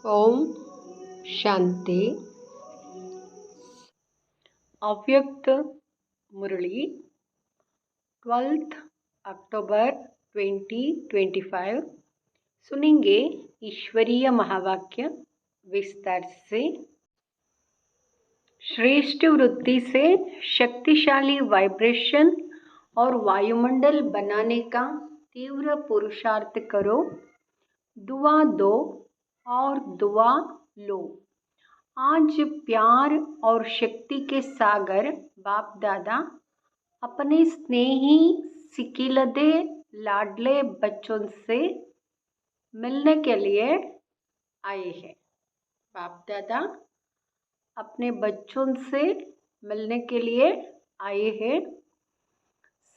ओम शांति। अव्यक्त मुरली 12 अक्टूबर 2025। सुनेंगे ईश्वरीय महावाक्य विस्तार से। श्रेष्ठ वृत्ति से शक्तिशाली वाइब्रेशन और वायुमंडल बनाने का तीव्र पुरुषार्थ करो। दुआ दो और दुआ लो। आज प्यार और शक्ति के सागर बाप दादा अपने स्नेही सिकिलदे लाडले बच्चों से मिलने के लिए आए हैं। बाप दादा अपने बच्चों से मिलने के लिए आए हैं।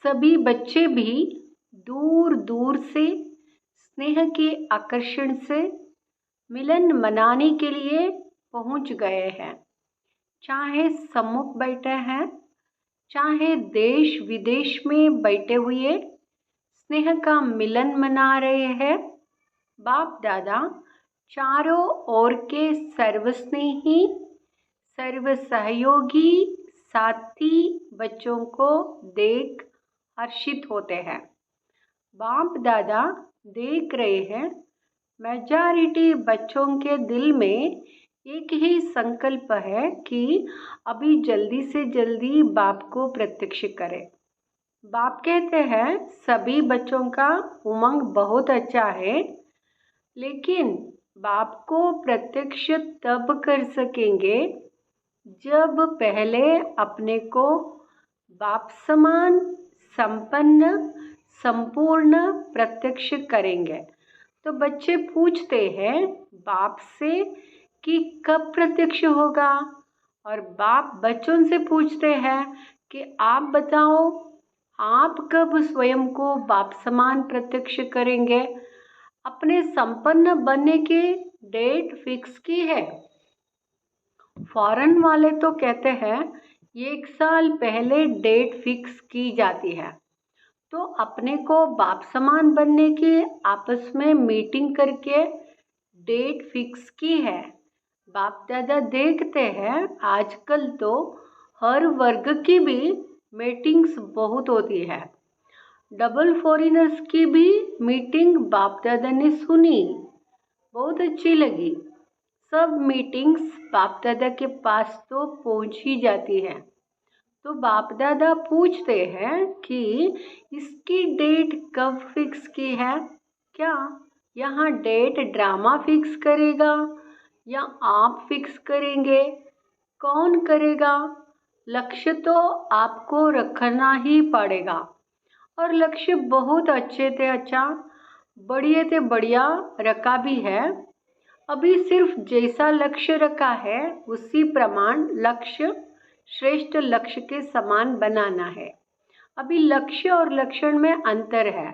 सभी बच्चे भी दूर दूर से स्नेह के आकर्षण से मिलन मनाने के लिए पहुंच गए हैं। चाहे सम्मुख बैठे हैं, चाहे देश विदेश में बैठे हुए स्नेह का मिलन मना रहे हैं। बाप दादा चारों ओर के सर्वस्नेही सर्व सहयोगी साथी बच्चों को देख हर्षित होते हैं। बाप दादा देख रहे हैं मेजॉरिटी बच्चों के दिल में एक ही संकल्प है कि अभी जल्दी से जल्दी बाप को प्रत्यक्ष करें। बाप कहते हैं सभी बच्चों का उमंग बहुत अच्छा है, लेकिन बाप को प्रत्यक्ष तब कर सकेंगे जब पहले अपने को बाप समान संपन्न संपूर्ण प्रत्यक्ष करेंगे। तो बच्चे पूछते हैं बाप से कि कब प्रत्यक्ष होगा, और बाप बच्चों से पूछते हैं कि आप बताओ आप कब स्वयं को बाप समान प्रत्यक्ष करेंगे। अपने संपन्न बनने की डेट फिक्स की है। फॉरेन वाले तो कहते हैं 1 साल पहले डेट फिक्स की जाती है। तो अपने को बाप समान बनने की आपस में मीटिंग करके डेट फिक्स की है। बाप दादा देखते हैं आजकल तो हर वर्ग की भी मीटिंग्स बहुत होती है। डबल फॉरेनर्स की भी मीटिंग बाप दादा ने सुनी, बहुत अच्छी लगी। सब मीटिंग्स बाप दादा के पास तो पहुंच ही जाती है। तो बाप दादा पूछते हैं कि इसकी डेट कब फिक्स की है। क्या यहाँ डेट ड्रामा फिक्स करेगा या आप फिक्स करेंगे? कौन करेगा? लक्ष्य तो आपको रखना ही पड़ेगा, और लक्ष्य बहुत अच्छे थे अच्छा बढ़िया थे बढ़िया रखा भी है। अभी सिर्फ जैसा लक्ष्य रखा है उसी प्रमाण लक्ष्य श्रेष्ठ लक्ष्य के समान बनाना है। अभी लक्ष्य और लक्षण में अंतर है।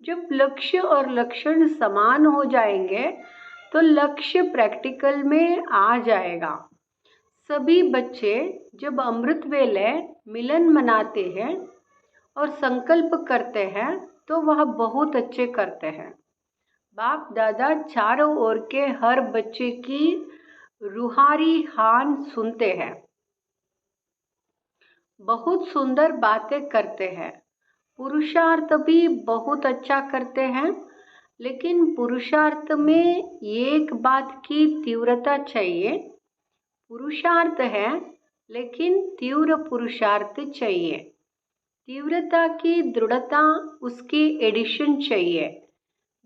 जब लक्ष्य और लक्षण समान हो जाएंगे तो लक्ष्य प्रैक्टिकल में आ जाएगा। सभी बच्चे जब अमृत वेले मिलन मनाते हैं और संकल्प करते हैं तो वह बहुत अच्छे करते हैं। बाप दादा चारों ओर के हर बच्चे की रूहानी हान सुनते हैं, बहुत सुंदर बातें करते हैं, पुरुषार्थ भी बहुत अच्छा करते हैं। लेकिन पुरुषार्थ में एक बात की तीव्रता चाहिए। पुरुषार्थ है लेकिन तीव्र पुरुषार्थ चाहिए। तीव्रता की दृढ़ता उसकी एडिशन चाहिए।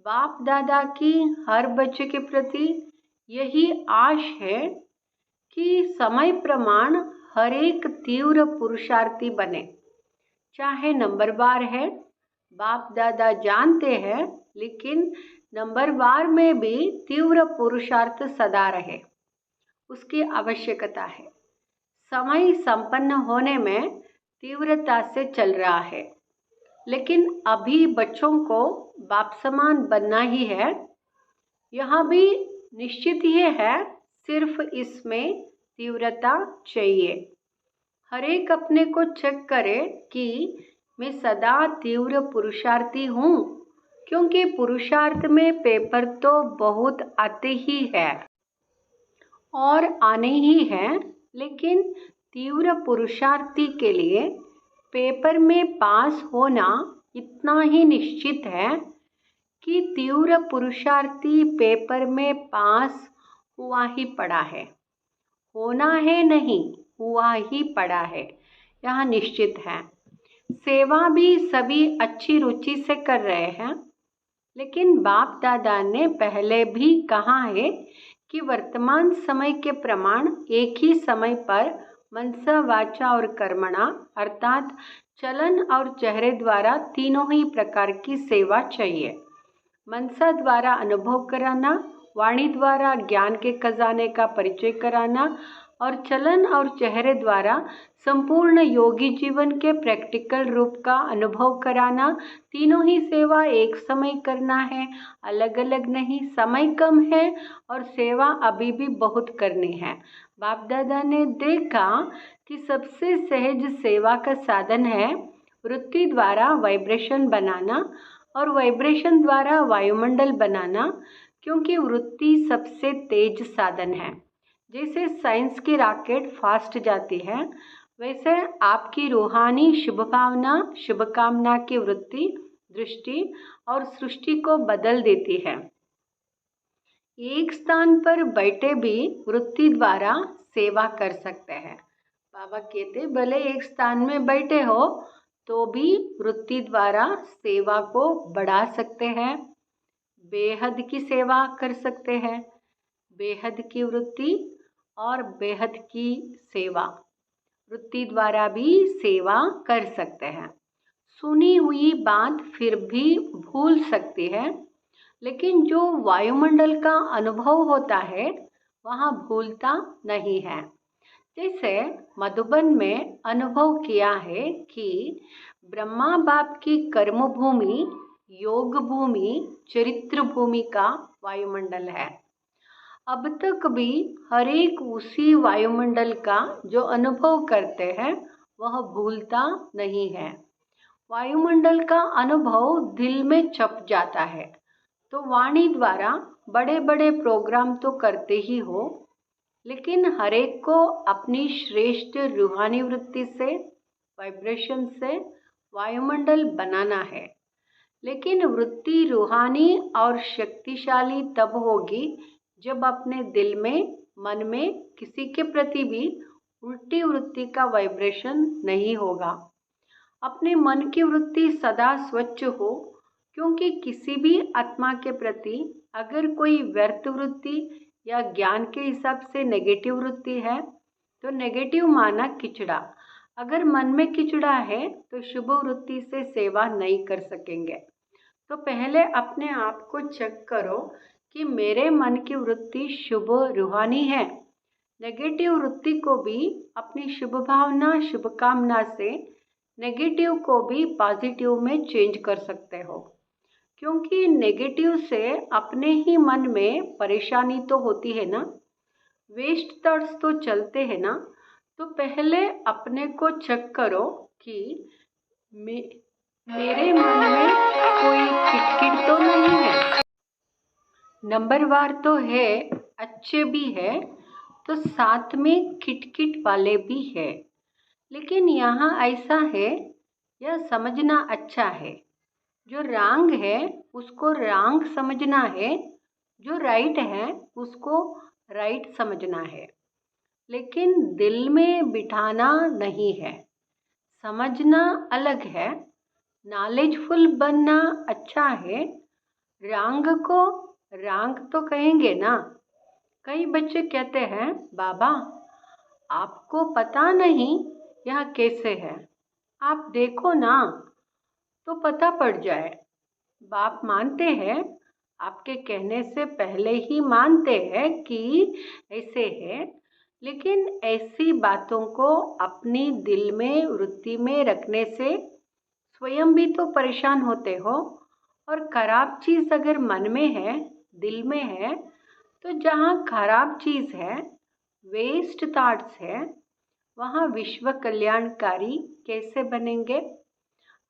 बाप दादा की हर बच्चे के प्रति यही आश है कि समय प्रमाण हर एक तीव्र पुरुषार्थी बने। चाहे नंबरवार है, बाप दादा जानते हैं, लेकिन नंबरवार में भी तीव्र पुरुषार्थ सदा रहे, उसकी आवश्यकता है। समय संपन्न होने में तीव्रता से चल रहा है, लेकिन अभी बच्चों को बाप समान बनना ही है। यहाँ भी निश्चित ही है, सिर्फ इसमें तीव्रता चाहिए। हर एक अपने को चेक करे कि मैं सदा तीव्र पुरुषार्थी हूँ, क्योंकि पुरुषार्थ में पेपर तो बहुत आते ही है। और आने ही हैं, लेकिन तीव्र पुरुषार्थी के लिए पेपर में पास होना इतना ही निश्चित है कि तीव्र पुरुषार्थी पेपर में पास हुआ ही पड़ा है। होना है नहीं, हुआ ही पड़ा है, यह निश्चित है। सेवा भी सभी अच्छी रुचि से कर रहे हैं, लेकिन बाप दादा ने पहले भी कहा है कि वर्तमान समय के प्रमाण एक ही समय पर मनसा वाचा और कर्मणा अर्थात चलन और चेहरे द्वारा तीनों ही प्रकार की सेवा चाहिए। मनसा द्वारा अनुभव कराना, वाणी द्वारा ज्ञान के खजाने का परिचय कराना और चलन और चेहरे द्वारा संपूर्ण योगी जीवन के प्रैक्टिकल रूप का अनुभव कराना, तीनों ही सेवा एक समय करना है, अलग अलग नहीं। समय कम है और सेवा अभी भी बहुत करनी है। बाप दादा ने देखा कि सबसे सहज सेवा का साधन है वृत्ति द्वारा वाइब्रेशन बनाना और वाइब्रेशन द्वारा वायुमंडल बनाना, क्योंकि वृत्ति सबसे तेज साधन है। जैसे साइंस की रॉकेट फास्ट जाती है, वैसे आपकी रूहानी शुभ भावना शुभकामना की वृत्ति दृष्टि और सृष्टि को बदल देती है। एक स्थान पर बैठे भी वृत्ति द्वारा सेवा कर सकते हैं। बाबा कहते भले एक स्थान में बैठे हो तो भी वृत्ति द्वारा सेवा को बढ़ा सकते हैं, बेहद की सेवा कर सकते हैं। बेहद की वृत्ति और बेहद की सेवा, वृत्ति द्वारा भी सेवा कर सकते हैं। सुनी हुई बात फिर भी भूल सकती है, लेकिन जो वायुमंडल का अनुभव होता है वहाँ भूलता नहीं है। जैसे मधुबन में अनुभव किया है कि ब्रह्मा बाप की कर्म भूमि, योग भूमि, चरित्र भूमि का वायुमंडल है। अब तक भी हर एक उसी वायुमंडल का जो अनुभव करते हैं वह भूलता नहीं है। वायुमंडल का अनुभव दिल में छप जाता है। तो वाणी द्वारा बड़े बड़े प्रोग्राम तो करते ही हो, लेकिन हर एक को अपनी श्रेष्ठ रूहानी वृत्ति से, वाइब्रेशन से वायुमंडल बनाना है। लेकिन वृत्ति रूहानी और शक्तिशाली तब होगी जब अपने दिल में, मन में किसी के प्रति भी उल्टी वृत्ति का वाइब्रेशन नहीं होगा। अपने मन की वृत्ति सदा स्वच्छ हो, क्योंकि किसी भी आत्मा के प्रति अगर कोई व्यर्थ वृत्ति या ज्ञान के हिसाब से नेगेटिव वृत्ति है तो नेगेटिव माना किचड़ा। अगर मन में किचड़ा है तो शुभ वृत्ति से सेवा नहीं कर सकेंगे। तो पहले अपने आप को चेक करो कि मेरे मन की वृत्ति शुभ रूहानी है। नेगेटिव वृत्ति को भी अपनी शुभ भावना शुभकामना से नेगेटिव को भी पॉजिटिव में चेंज कर सकते हो, क्योंकि नेगेटिव से अपने ही मन में परेशानी तो होती है ना, वेस्ट थॉट्स तो चलते हैं ना। तो पहले अपने को चेक करो कि मेरे मन में कोई किटकिट तो नहीं है। नंबरवार तो है, अच्छे भी है, तो साथ में किटकिट वाले भी है। लेकिन यहाँ ऐसा है, यह समझना अच्छा है, जो रॉन्ग है उसको रॉन्ग समझना है, जो राइट है उसको राइट समझना है, लेकिन दिल में बिठाना नहीं है। समझना अलग है, नॉलेजफुल बनना अच्छा है, रॉन्ग को रॉन्ग तो कहेंगे ना। कई बच्चे कहते हैं बाबा आपको पता नहीं यह कैसे है, आप देखो ना तो पता पड़ जाए। बाप मानते हैं, आपके कहने से पहले ही मानते हैं कि ऐसे है, लेकिन ऐसी बातों को अपनी दिल में वृत्ति में रखने से स्वयं भी तो परेशान होते हो। और खराब चीज़ अगर मन में है, दिल में है, तो जहाँ खराब चीज़ है, वेस्ट थॉट्स है, वहाँ विश्व कल्याणकारी कैसे बनेंगे?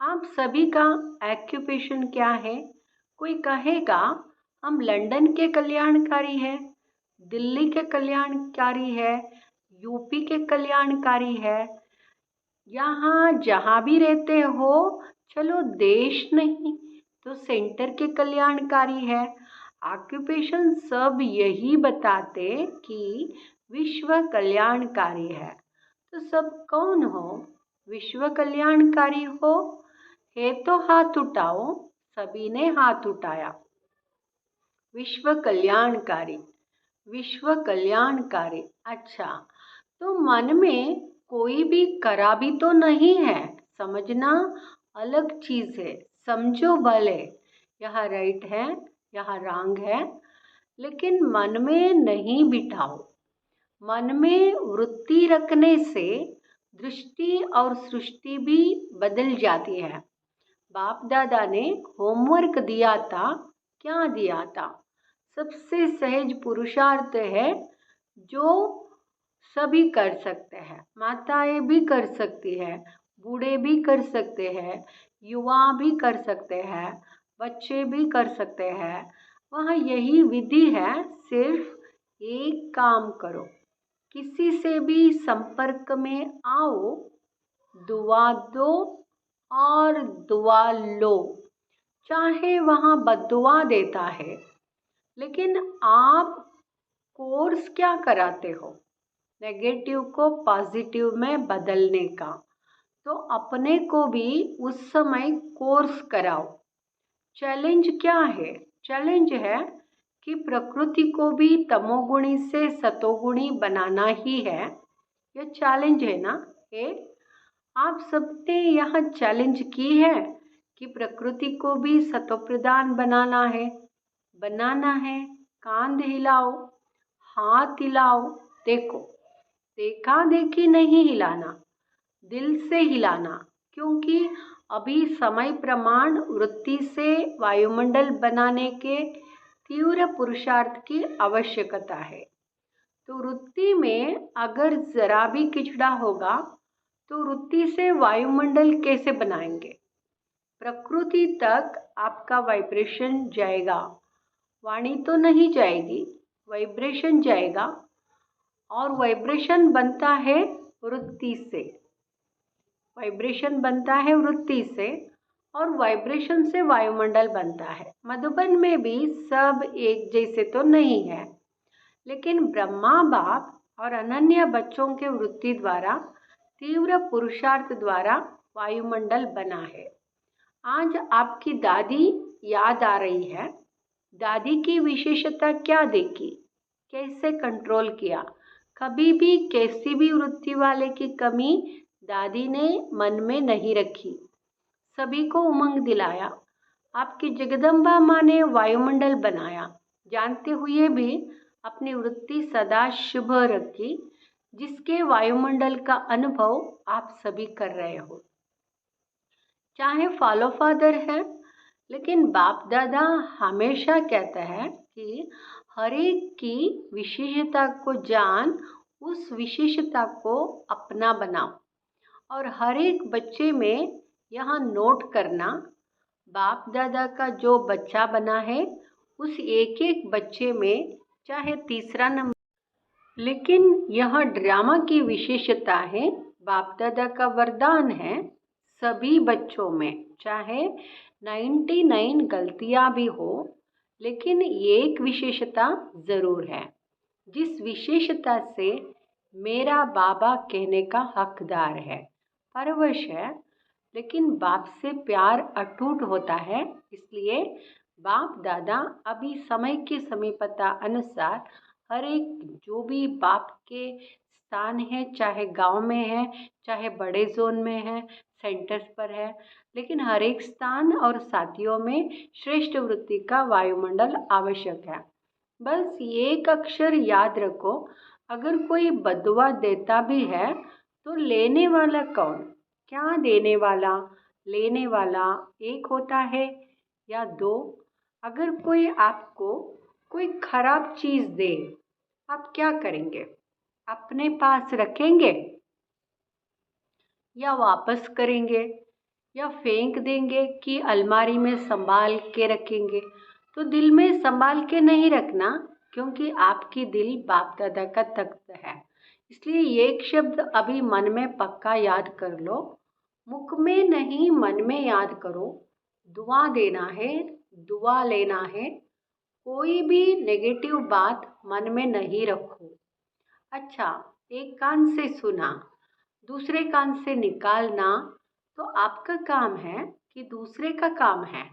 आप सभी का ऑक्यूपेशन क्या है? कोई कहेगा हम लंदन के कल्याणकारी हैं, दिल्ली के कल्याणकारी है, यूपी के कल्याणकारी है, यहाँ जहाँ भी रहते हो, चलो देश नहीं तो सेंटर के कल्याणकारी है। ऑक्यूपेशन सब यही बताते कि विश्व कल्याणकारी है। तो सब कौन हो? विश्व कल्याणकारी हो? है तो हाथ उठाओ। सभी ने हाथ उठाया। विश्व कल्याणकारी, विश्व कल्याणकारी। अच्छा, तो मन में कोई भी खराबी तो नहीं है, समझना अलग चीज है। समझो भले यहाँ राइट है, यहाँ रॉन्ग है, लेकिन मन में नहीं बिठाओ। मन में वृत्ति रखने से दृष्टि और सृष्टि भी बदल जाती है। बाप दादा ने होमवर्क दिया था, क्या दिया था? सबसे सहज पुरुषार्थ है जो सभी कर सकते हैं। माताएं भी कर सकती है, बूढ़े भी कर सकते हैं, युवा भी कर सकते हैं, बच्चे भी कर सकते हैं। वहाँ यही विधि है, सिर्फ एक काम करो, किसी से भी संपर्क में आओ, दुआ दो और दुआ लो। चाहे वहाँ बद्दुआ देता है, लेकिन आप कोर्स क्या कराते हो? नेगेटिव को पॉजिटिव में बदलने का। तो अपने को भी उस समय कोर्स कराओ। चैलेंज क्या है? चैलेंज है कि प्रकृति को भी तमोगुणी से सतोगुणी बनाना ही है। यह चैलेंज है ना? ये आप सबने यहाँ चैलेंज की है कि प्रकृति को भी सतोप्रधान बनाना है। कांध हिलाओ, हाथ हिलाओ, देखो, देखा देखी नहीं हिलाना, दिल से हिलाना। क्योंकि अभी समय प्रमाण वृत्ति से वायुमंडल बनाने के तीव्र पुरुषार्थ की आवश्यकता है। तो वृत्ति में अगर जरा भी किचड़ा होगा तो वृत्ति से वायुमंडल कैसे बनाएंगे? प्रकृति तक आपका वाइब्रेशन जाएगा, वाणी तो नहीं जाएगी, वाइब्रेशन जाएगा। और वाइब्रेशन बनता है वृत्ति से, वाइब्रेशन बनता है वृत्ति से, और वाइब्रेशन से वायुमंडल बनता है। मधुबन में भी सब एक जैसे तो नहीं है, लेकिन ब्रह्मा बाप और अनन्य बच्चों के वृत्ति द्वारा, तीव्र पुरुषार्थ द्वारा वायुमंडल बना है। आज आपकी दादी याद आ रही है। दादी की विशेषता क्या देखी, कैसे कंट्रोल किया? कभी भी कैसी भी वृत्ति वाले की कमी दादी ने मन में नहीं रखी, सभी को उमंग दिलाया। आपकी जगदम्बा माँ ने वायुमंडल बनाया, जानते हुए भी अपनी वृत्ति सदा शुभ रखी, जिसके वायुमंडल का अनुभव आप सभी कर रहे हो। चाहे फॉलो फादर है, लेकिन बाप दादा हमेशा कहता है कि हर एक की विशेषता को जान, उस विशेषता को अपना बनाओ। और हर एक बच्चे में यहाँ नोट करना, बाप दादा का जो बच्चा बना है उस एक एक बच्चे में चाहे तीसरा नंबर, लेकिन यह ड्रामा की विशेषता है, बाप दादा का वरदान है सभी बच्चों में, चाहे 99 गलतियां भी हो, लेकिन एक विशेषता जरूर है, जिस विशेषता से मेरा बाबा कहने का हकदार है, परवश है, लेकिन बाप से प्यार अटूट होता है। इसलिए बाप दादा अभी समय की समीपता अनुसार हर एक जो भी बाप के स्थान है, चाहे गांव में है, चाहे बड़े जोन में है, सेंटर्स पर है, लेकिन हर एक स्थान और साथियों में श्रेष्ठ वृत्ति का वायुमंडल आवश्यक है। बस एक अक्षर याद रखो, अगर कोई बदुआ देता भी है तो लेने वाला कौन? क्या देने वाला? लेने वाला एक होता है या दो? अगर कोई आपको कोई खराब चीज दे, आप क्या करेंगे? अपने पास रखेंगे या वापस करेंगे या फेंक देंगे कि अलमारी में संभाल के रखेंगे? तो दिल में संभाल के नहीं रखना, क्योंकि आपकी दिल बाप दादा का तख्त है। इसलिए एक शब्द अभी मन में पक्का याद कर लो, मुख में नहीं मन में याद करो। दुआ देना है, दुआ लेना है, कोई भी नेगेटिव बात मन में नहीं रखो। अच्छा, एक कान से सुना, दूसरे कान से निकालना तो आपका काम है कि दूसरे का काम है।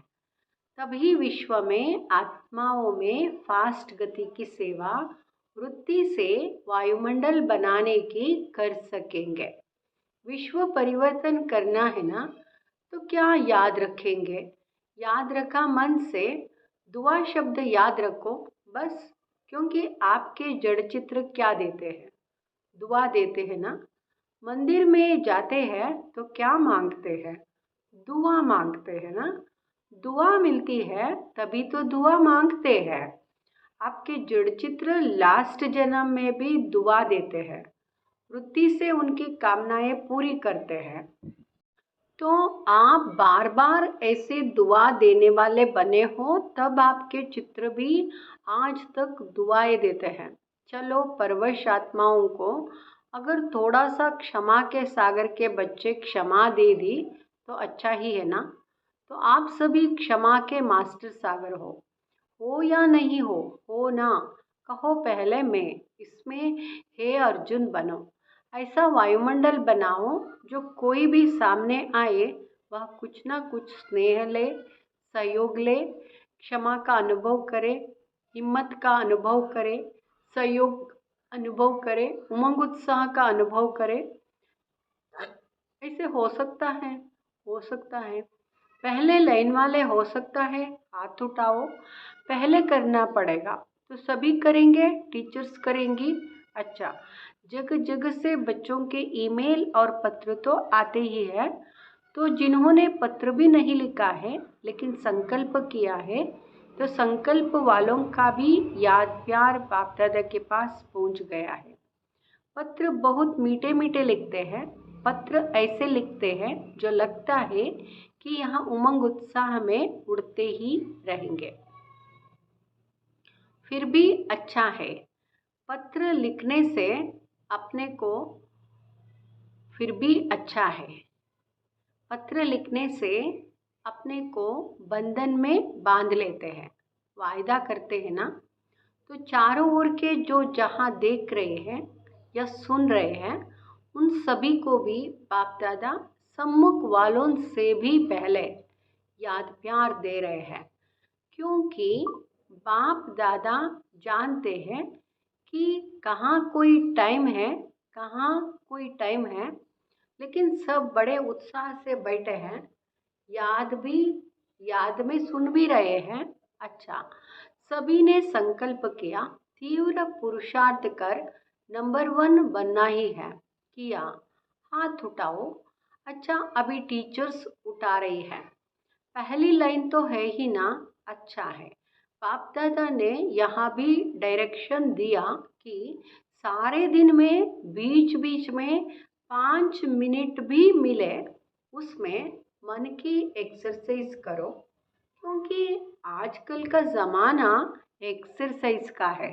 तभी विश्व में आत्माओं में फास्ट गति की सेवा वृत्ति से वायुमंडल बनाने की कर सकेंगे। विश्व परिवर्तन करना है ना, तो क्या याद रखेंगे? याद रखा मन से, दुआ शब्द याद रखो बस। क्योंकि आपके जड़ चित्र क्या देते हैं? दुआ देते हैं ना। मंदिर में जाते हैं तो क्या मांगते हैं? दुआ मांगते हैं ना। दुआ मिलती है तभी तो दुआ मांगते हैं। आपके जड़ चित्र लास्ट जन्म में भी दुआ देते हैं, वृत्ति से उनकी कामनाएं पूरी करते हैं। तो आप बार बार ऐसे दुआ देने वाले बने हो, तब आपके चित्र भी आज तक दुआएं देते हैं। चलो, परवश आत्माओं को अगर थोड़ा सा क्षमा के सागर के बच्चे क्षमा दे दी तो अच्छा ही है ना। तो आप सभी क्षमा के मास्टर सागर हो या नहीं हो ना। कहो पहले मैं, इसमें हे अर्जुन बनो। ऐसा वायुमंडल बनाओ जो कोई भी सामने आए वह कुछ ना कुछ स्नेह ले, सहयोग ले, क्षमा का अनुभव करे, हिम्मत का अनुभव करे, सहयोग अनुभव करे, उमंग उत्साह का अनुभव करे। ऐसे हो सकता है, हो सकता है। पहले लाइन वाले हो सकता है, हाथ उठाओ। पहले करना पड़ेगा तो सभी करेंगे, टीचर्स करेंगी। अच्छा, जगह जगह से बच्चों के ईमेल और पत्र तो आते ही है। तो जिन्होंने पत्र भी नहीं लिखा है लेकिन संकल्प किया है, तो संकल्प वालों का भी याद प्यार बाप दादा के पास पहुंच गया है। पत्र बहुत मीठे मीठे लिखते हैं। पत्र ऐसे लिखते हैं जो लगता है कि यहाँ उमंग उत्साह में उड़ते ही रहेंगे। फिर भी अच्छा है पत्र लिखने से अपने को, फिर भी अच्छा है पत्र लिखने से अपने को बंधन में बांध लेते हैं, वायदा करते हैं ना। तो चारों ओर के जो जहाँ देख रहे हैं या सुन रहे हैं, उन सभी को भी बाप दादा सम्मुख वालों से भी पहले याद प्यार दे रहे हैं। क्योंकि बाप दादा जानते हैं कि कहाँ कोई टाइम है, कहाँ कोई टाइम है। लेकिन सब बड़े उत्साह से बैठे हैं, याद में सुन भी रहे हैं। अच्छा, सभी ने संकल्प किया, तीव्र पुरुषार्थ कर नंबर 1 बनना ही है। किया, हाथ उठाओ। अच्छा, अभी टीचर्स उठा रही है। पहली लाइन तो है ही ना। अच्छा है, बाप दादा ने यहाँ भी डायरेक्शन दिया कि सारे दिन में बीच बीच में 5 मिनट भी मिले उसमें मन की एक्सरसाइज करो। क्योंकि आजकल का ज़माना एक्सरसाइज का है।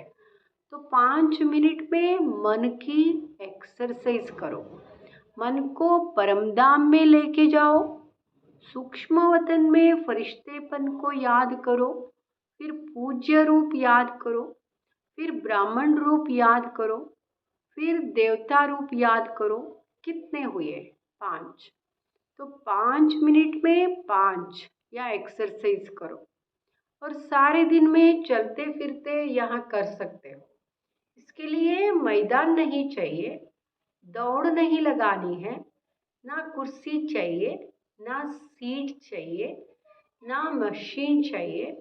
तो 5 मिनट में मन की एक्सरसाइज करो। मन को परमधाम में लेके जाओ। सूक्ष्म वतन में फरिश्तेपन को याद करो। फिर पूज्य रूप याद करो। फिर ब्राह्मण रूप याद करो। फिर देवता रूप याद करो। कितने हुए? 5। तो 5 मिनट में 5 या एक्सरसाइज करो। और सारे दिन में चलते फिरते यहाँ कर सकते हो। इसके लिए मैदान नहीं चाहिए, दौड़ नहीं लगानी है, ना कुर्सी चाहिए, ना सीट चाहिए, ना मशीन चाहिए।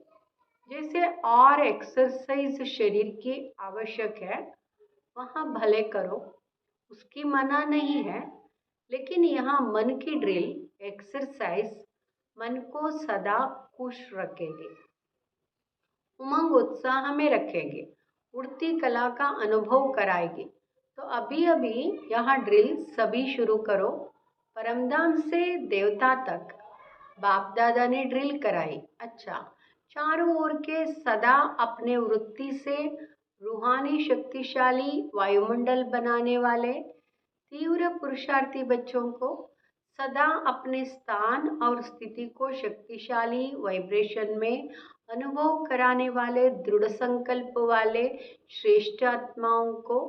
जैसे और एक्सरसाइज शरीर की आवश्यक है वहाँ भले करो, उसकी मना नहीं है। लेकिन यहाँ मन की ड्रिल एक्सरसाइज मन को सदा खुश रखेगी, उमंग उत्साह में रखेगी, उड़ती कला का अनुभव कराएगी। तो अभी अभी यहाँ ड्रिल सभी शुरू करो। परमधाम से देवता तक बाप दादा ने ड्रिल कराई। अच्छा, चारों ओर के सदा अपने वृत्ति से रूहानी शक्तिशाली वायुमंडल बनाने वाले तीव्र पुरुषार्थी बच्चों को सदा अपने स्थान और स्थिति को शक्तिशाली वाइब्रेशन में अनुभव कराने वाले दृढ़ संकल्प वाले श्रेष्ठ आत्माओं को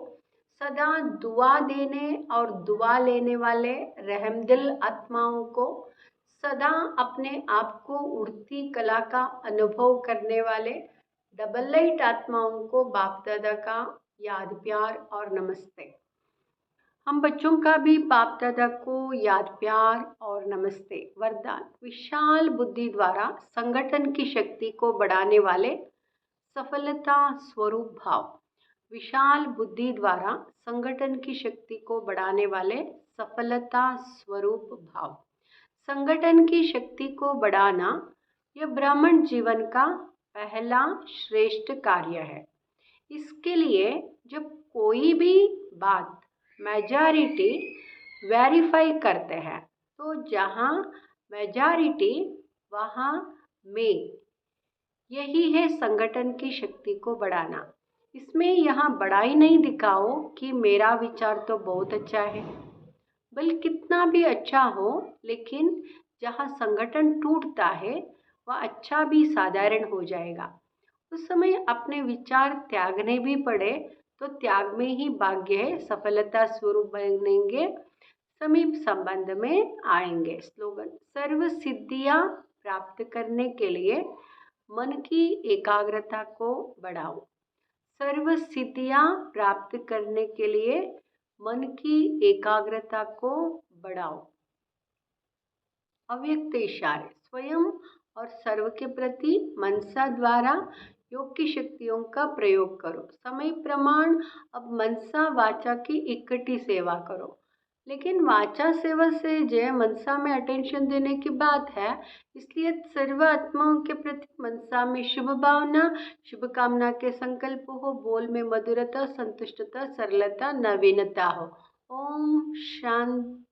सदा दुआ देने और दुआ लेने वाले रहमदिल आत्माओं को सदा अपने आप को उड़ती कला का अनुभव करने वाले डबल लाइट आत्माओं को बाप दादा का याद प्यार और नमस्ते। हम बच्चों का भी बाप दादा को याद प्यार और नमस्ते। वरदान विशाल बुद्धि द्वारा संगठन की शक्ति को बढ़ाने वाले सफलता स्वरूप भाव। विशाल बुद्धि द्वारा संगठन की शक्ति को बढ़ाने वाले सफलता स्वरूप भाव। संगठन की शक्ति को बढ़ाना यह ब्राह्मण जीवन का पहला श्रेष्ठ कार्य है। इसके लिए जब कोई भी बात मेजॉरिटी वेरीफाई करते हैं तो जहाँ मेजॉरिटी वहाँ में, यही है संगठन की शक्ति को बढ़ाना। इसमें यहाँ बड़ाई नहीं दिखाओ कि मेरा विचार तो बहुत अच्छा है, बल्कि कितना भी अच्छा हो, लेकिन जहाँ संगठन टूटता है वह अच्छा भी साधारण हो जाएगा। उस समय अपने विचार त्यागने भी पड़े तो त्याग में ही भाग्य है, सफलता स्वरूप बनेंगे, समीप संबंध में आएंगे। स्लोगन सर्व सिद्धियां प्राप्त करने के लिए मन की एकाग्रता को बढ़ाओ। सर्व सिद्धियां प्राप्त करने के लिए मन की एकाग्रता को बढ़ाओ। अव्यक्त इशारे स्वयं और सर्व के प्रति मनसा द्वारा योग की शक्तियों का प्रयोग करो। समय प्रमाण अब मनसा वाचा की इकट्ठी सेवा करो, लेकिन वाचा सेवा से जय मनसा में अटेंशन देने की बात है, इसलिए सर्व आत्माओं के प्रति मनसा में शुभ भावना शुभ कामना के संकल्प हो, बोल में मधुरता संतुष्टता सरलता नवीनता हो। ओम शांति।